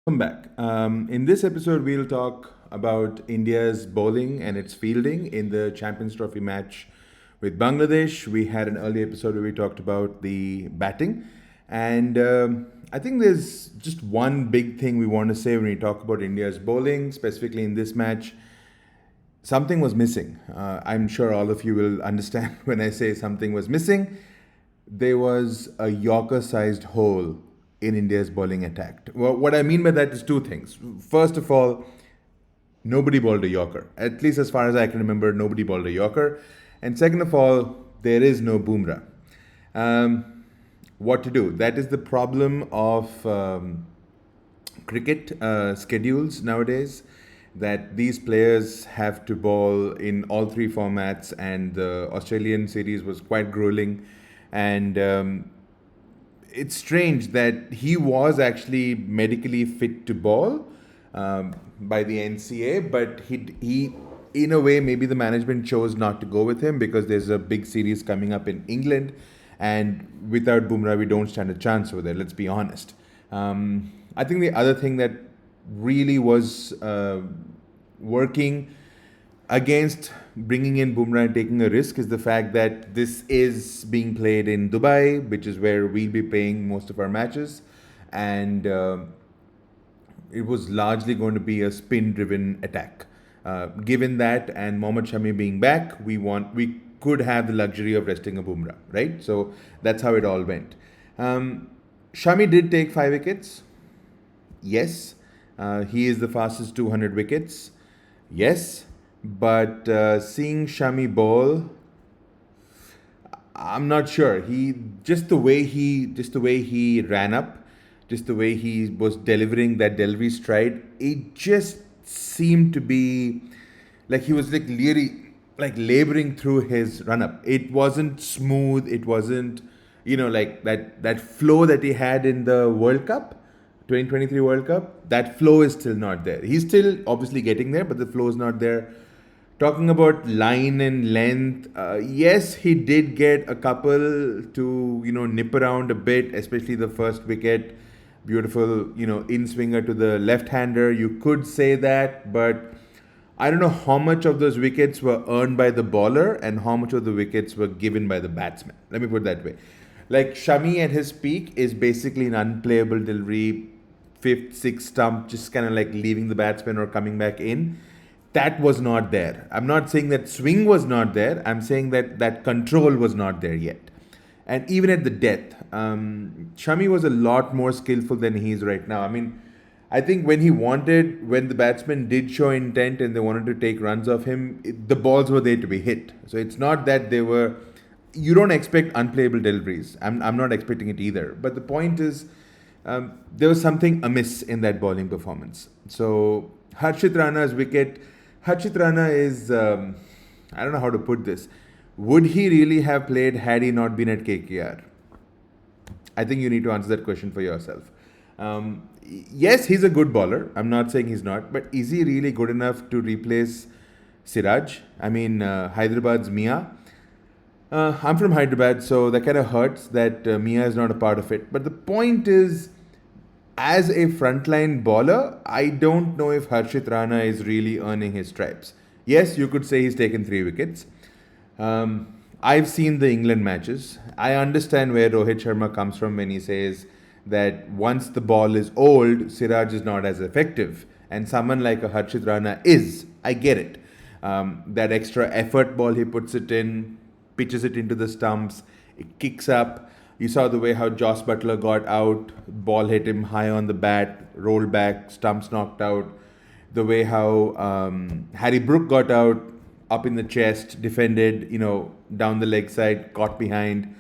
Welcome back. In this episode, we'll talk about India's bowling and its fielding in the Champions Trophy match with Bangladesh. We had an early episode where we talked about the batting. And I think there's just one big thing we want to say when we talk about India's bowling, specifically in this match. Something was missing. I'm sure all of you will understand when I say something was missing. There was a Yorker sized hole in India's bowling attack. Well, what I mean by that is two things. First of all, nobody bowled a Yorker. At least as far as I can remember, nobody bowled a Yorker. And second of all, there is no Bumrah. What to do? That is the problem of cricket schedules nowadays, that these players have to bowl in all three formats, and the Australian series was quite grueling. And it's strange that he was actually medically fit to bowl by the NCA, but he, in a way, maybe the management chose not to go with him because there's a big series coming up in England, and without Bumrah, we don't stand a chance over there. Let's be honest. I think the other thing that really was working against bringing in Bumrah and taking a risk is the fact that this is being played in Dubai, which is where we'll be playing most of our matches, and it was largely going to be a spin-driven attack. Given that and Mohammad Shami being back, we could have the luxury of resting a Bumrah, right? So that's how it all went. Shami did take 5 wickets. Yes. He is the fastest 200 wickets. Yes. But seeing Shami bowl, I'm not sure. He just the way he ran up, just the way he was delivering that delivery stride, it just seemed to be like he was like laboring through his run up. It wasn't smooth. It wasn't, like that flow that he had in the World Cup, 2023 World Cup. That flow is still not there. He's still obviously getting there, but the flow is not there. Talking about line and length, yes, he did get a couple to nip around a bit, especially the first wicket. Beautiful, in swinger to the left hander. You could say that, but I don't know how much of those wickets were earned by the bowler and how much of the wickets were given by the batsman. Let me put it that way. Like Shami at his peak is basically an unplayable delivery, fifth, sixth stump, just kind of like leaving the batsman or coming back in. That was not there. I'm not saying that swing was not there. I'm saying that that control was not there yet. And even at the death, Shami was a lot more skillful than he is right now. I mean, I think when the batsman did show intent and they wanted to take runs off him, the balls were there to be hit. So it's not that you don't expect unplayable deliveries. I'm not expecting it either. But the point is, there was something amiss in that bowling performance. So Harshit Rana's wicket. Harshit Rana is, I don't know how to put this. Would he really have played had he not been at KKR? I think you need to answer that question for yourself. Yes, he's a good bowler. I'm not saying he's not, but is he really good enough to replace Siraj? I mean, Hyderabad's Mia. I'm from Hyderabad, so that kind of hurts that Mia is not a part of it. But the point is, as a frontline bowler, I don't know if Harshit Rana is really earning his stripes. Yes, you could say he's taken 3 wickets. I've seen the England matches. I understand where Rohit Sharma comes from when he says that once the ball is old, Siraj is not as effective. And someone like a Harshit Rana is. I get it. That extra effort ball he puts it in, pitches it into the stumps, it kicks up. You saw the way how Joss Butler got out, ball hit him high on the bat, rolled back, stumps knocked out. The way how Harry Brook got out, up in the chest, defended, down the leg side, caught behind.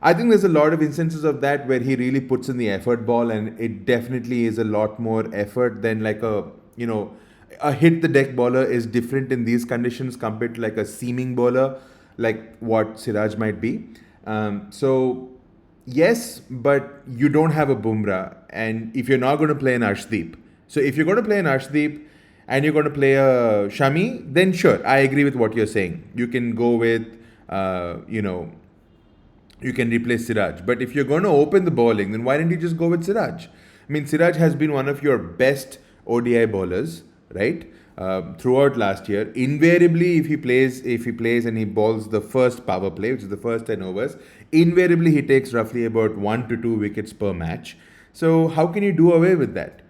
I think there's a lot of instances of that where he really puts in the effort ball, and it definitely is a lot more effort than like a hit the deck bowler is different in these conditions compared to like a seaming bowler, like what Siraj might be. So yes, but you don't have a Bumrah, and if you're not going to play an Arshdeep, so if you're going to play an Arshdeep and you're going to play a Shami, then sure, I agree with what you're saying. You can go with, you can replace Siraj. But if you're going to open the bowling, then why didn't you just go with Siraj? I mean, Siraj has been one of your best ODI bowlers, right? Throughout last year, invariably, if he plays and he bowls the first power play, which is the first 10 overs, invariably he takes roughly about 1 to 2 wickets per match. So how can you do away with that?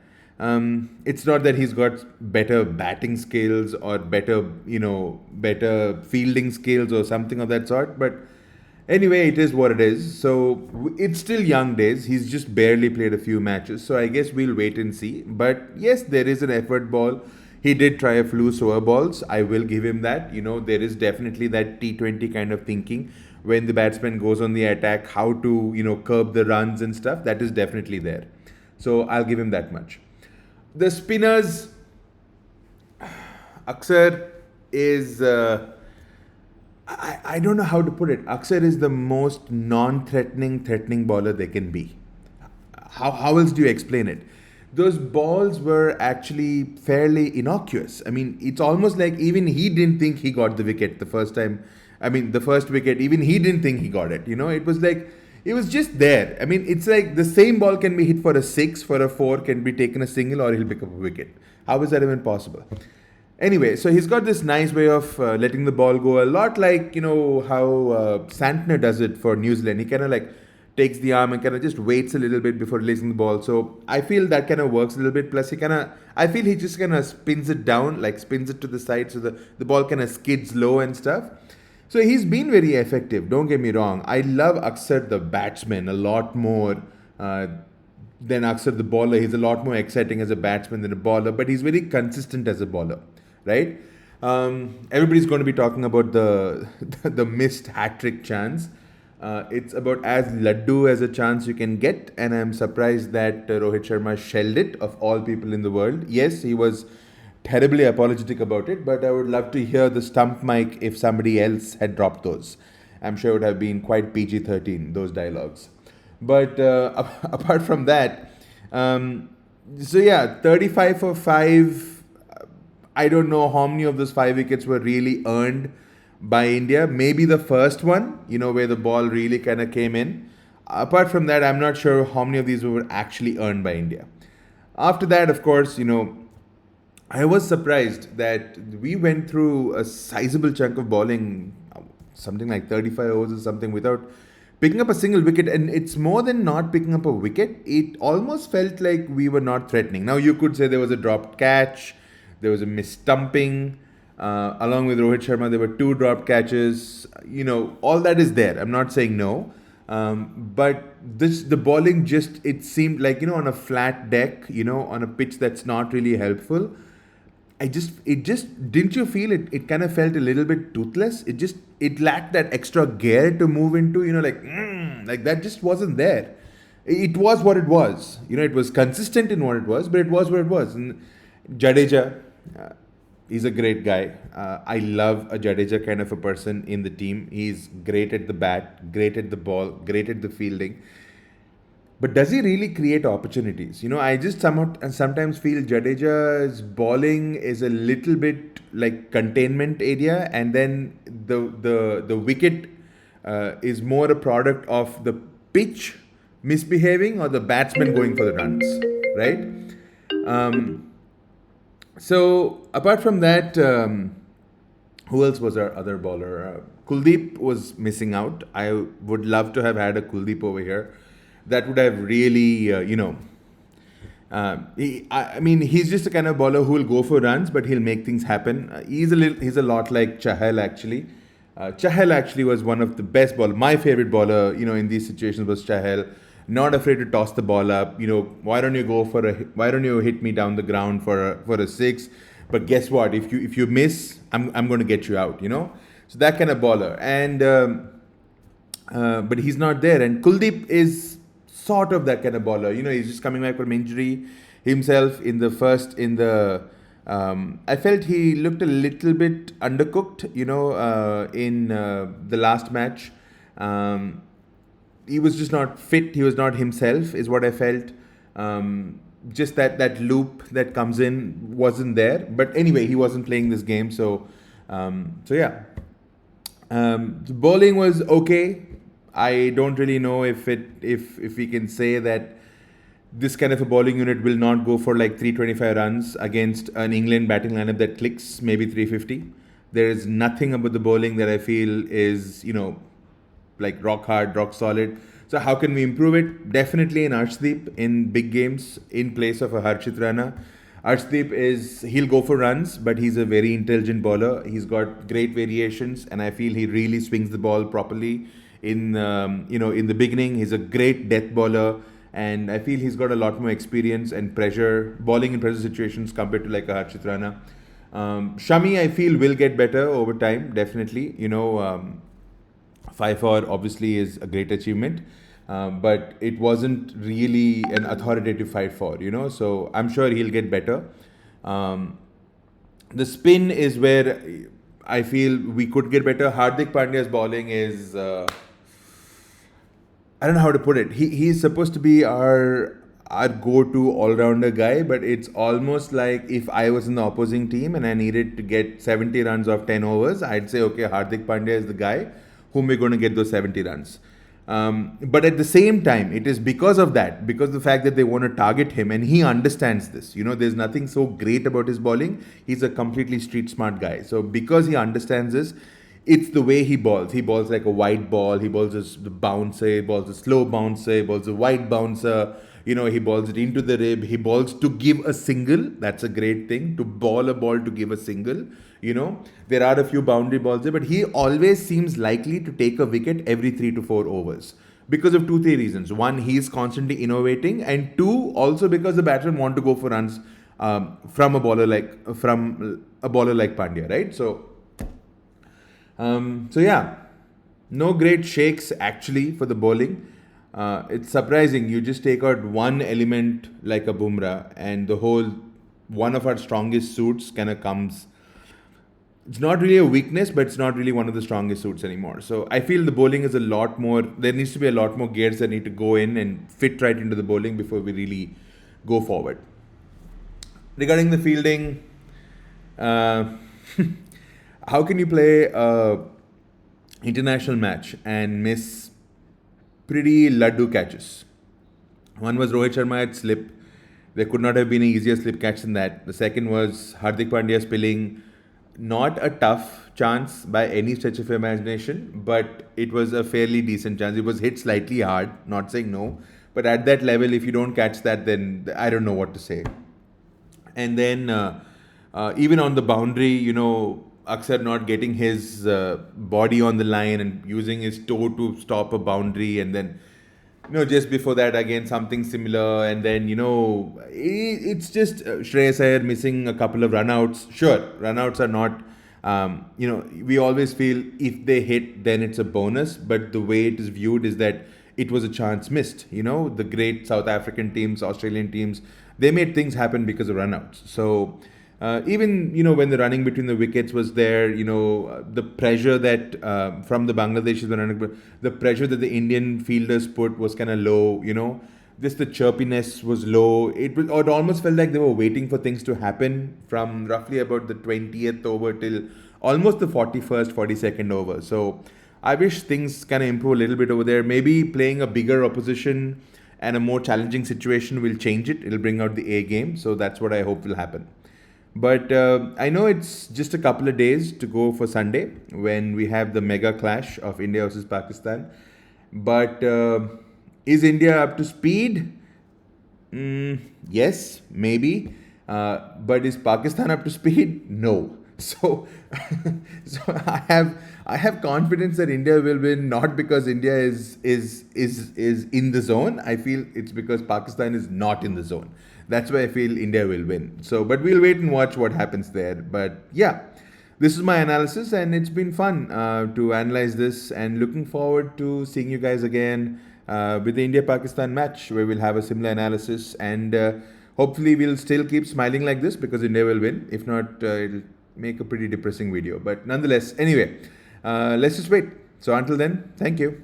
It's not that he's got better batting skills or better fielding skills or something of that sort. But anyway, it is what it is. So it's still young days. He's just barely played a few matches. So I guess we'll wait and see. But yes, there is an effort ball. He did try a few slower balls. I will give him that. There is definitely that T20 kind of thinking when the batsman goes on the attack, how to, curb the runs and stuff. That is definitely there. So I'll give him that much. The spinners, Aksar is, I don't know how to put it. Aksar is the most threatening bowler they can be. How else do you explain it? Those balls were actually fairly innocuous. I mean, it's almost like even he didn't think he got the wicket the first time. I mean, the first wicket, even he didn't think he got it. It was like, it was just there. I mean, it's like the same ball can be hit for a six, for a four, can be taken a single, or he'll pick up a wicket. How is that even possible? Anyway, so he's got this nice way of letting the ball go, a lot like, how Santner does it for New Zealand. He kind of like takes the arm and kind of just waits a little bit before releasing the ball. So I feel that kind of works a little bit. Plus, I feel he just kind of spins it down, like spins it to the side, so the ball kind of skids low and stuff. So he's been very effective, don't get me wrong. I love Aksar the batsman a lot more than Aksar the bowler. He's a lot more exciting as a batsman than a bowler, but he's very consistent as a bowler, right? Everybody's going to be talking about the the missed hat-trick chance. It's about as laddu as a chance you can get, and I'm surprised that Rohit Sharma shelled it, of all people in the world. Yes, he was terribly apologetic about it, but I would love to hear the stump mic if somebody else had dropped those. I'm sure it would have been quite PG-13, those dialogues. But apart from that, so yeah, 35 for 5. I don't know how many of those 5 wickets were really earned by India. Maybe the first one, where the ball really kind of came in. Apart from that, I'm not sure how many of these were actually earned by India. After that, of course, I was surprised that we went through a sizable chunk of bowling, something like 35 overs or something, without picking up a single wicket. And it's more than not picking up a wicket. It almost felt like we were not threatening. Now, you could say there was a dropped catch, there was a missed stumping. Along with Rohit Sharma, there were 2 dropped catches. All that is there. I'm not saying no. But the bowling just, it seemed like, on a flat deck, on a pitch that's not really helpful. Didn't you feel it? It kind of felt a little bit toothless. It lacked that extra gear to move into, like that just wasn't there. It was what it was. It was consistent in what it was, but it was what it was. And Jadeja, he's a great guy. I love a Jadeja kind of a person in the team. He's great at the bat, great at the ball, great at the fielding. But does he really create opportunities? I just sometimes feel Jadeja's bowling is a little bit like containment area, and then the wicket is more a product of the pitch misbehaving or the batsman going for the runs, right? So apart from that, who else was our other bowler? Kuldeep was missing out. I would love to have had a Kuldeep over here. That would have really, he's just the kind of bowler who will go for runs, but he'll make things happen. He's a lot like Chahal actually. Chahal actually was one of the best bowlers. My favorite bowler, in these situations was Chahal. Not afraid to toss the ball up. Why don't you hit me down the ground for a 6? But guess what? If you miss, I'm going to get you out. So that kind of bowler. And but he's not there. And Kuldeep is sort of that kind of bowler. He's just coming back from injury himself in the I felt he looked a little bit undercooked, in the last match. He was just not fit. He was not himself, is what I felt. Just that loop that comes in wasn't there. But anyway, he wasn't playing this game. So yeah. The bowling was okay. I don't really know if we can say that this kind of a bowling unit will not go for like 325 runs against an England batting lineup that clicks maybe 350. There is nothing about the bowling that I feel is, like rock hard, rock solid. So how can we improve it? Definitely in Arshdeep in big games in place of a Harshit Rana. Arshdeep he'll go for runs, but he's a very intelligent bowler. He's got great variations, and I feel he really swings the ball properly. In the beginning, he's a great death bowler, and I feel he's got a lot more experience and pressure bowling in pressure situations compared to like a Harshit Rana. Shami, I feel will get better over time. Definitely, 5-4 obviously is a great achievement, but it wasn't really an authoritative fight for, so I'm sure he'll get better. Um, the spin is where I feel we could get better. Hardik Pandya's bowling is, I don't know how to put it. He's supposed to be our go-to all-rounder guy, but it's almost like if I was in the opposing team and I needed to get 70 runs off 10 overs, I'd say, okay, Hardik Pandya is the guy whom we're going to get those 70 runs. But at the same time, it is because of that, because of the fact that they want to target him, and he understands this. There's nothing so great about his bowling. He's a completely street smart guy. So because he understands this, it's the way he bowls. He bowls like a wide ball. He bowls the bouncer. He bowls a slow bouncer. He bowls a wide bouncer. He bowls it into the rib. He bowls to give a single. That's a great thing, to bowl a ball to give a single. There are a few boundary balls there, but he always seems likely to take a wicket every 3 to 4 overs because of two, three reasons. One, he is constantly innovating, and two, also because the batsmen want to go for runs from a bowler like Pandya, right? So yeah, no great shakes actually for the bowling. It's surprising. You just take out one element like a Bumrah, and the whole one of our strongest suits kind of comes. It's not really a weakness, but it's not really one of the strongest suits anymore. So I feel the bowling is a lot more. There needs to be a lot more gears that need to go in and fit right into the bowling before we really go forward. Regarding the fielding, uh, how can you play a international match and miss pretty laddu catches? One was Rohit Sharma at slip. There could not have been an easier slip catch than that. The second was Hardik Pandya spilling. Not a tough chance by any stretch of imagination, but it was a fairly decent chance. It was hit slightly hard, not saying no, but at that level, if you don't catch that, then I don't know what to say. And then even on the boundary, Aksar not getting his body on the line and using his toe to stop a boundary, and then just before that again something similar, and then it's just Shreyas Iyer missing a couple of runouts. Sure, runouts are not. We always feel if they hit, then it's a bonus. But the way it is viewed is that it was a chance missed. The great South African teams, Australian teams, they made things happen because of runouts. So even when the running between the wickets was there, the pressure that from the Bangladeshis, the pressure that the Indian fielders put was kind of low. Just the chirpiness was low. It almost felt like they were waiting for things to happen from roughly about the 20th over till almost the 41st, 42nd over. So I wish things kind of improve a little bit over there. Maybe playing a bigger opposition and a more challenging situation will change it. It'll bring out the A game. So that's what I hope will happen. But I know it's just a couple of days to go for Sunday when we have the mega clash of India versus Pakistan. But is India up to speed? Yes, maybe. But is Pakistan up to speed? No. So, so I have confidence that India will win, not because India is in the zone. I feel it's because Pakistan is not in the zone. That's why I feel India will win. So, but we'll wait and watch what happens there. But yeah, this is my analysis, and it's been fun to analyze this. And looking forward to seeing you guys again with the India-Pakistan match, where we'll have a similar analysis, and hopefully we'll still keep smiling like this because India will win. If not, it'll make a pretty depressing video. But nonetheless, anyway, let's just wait. So until then, thank you.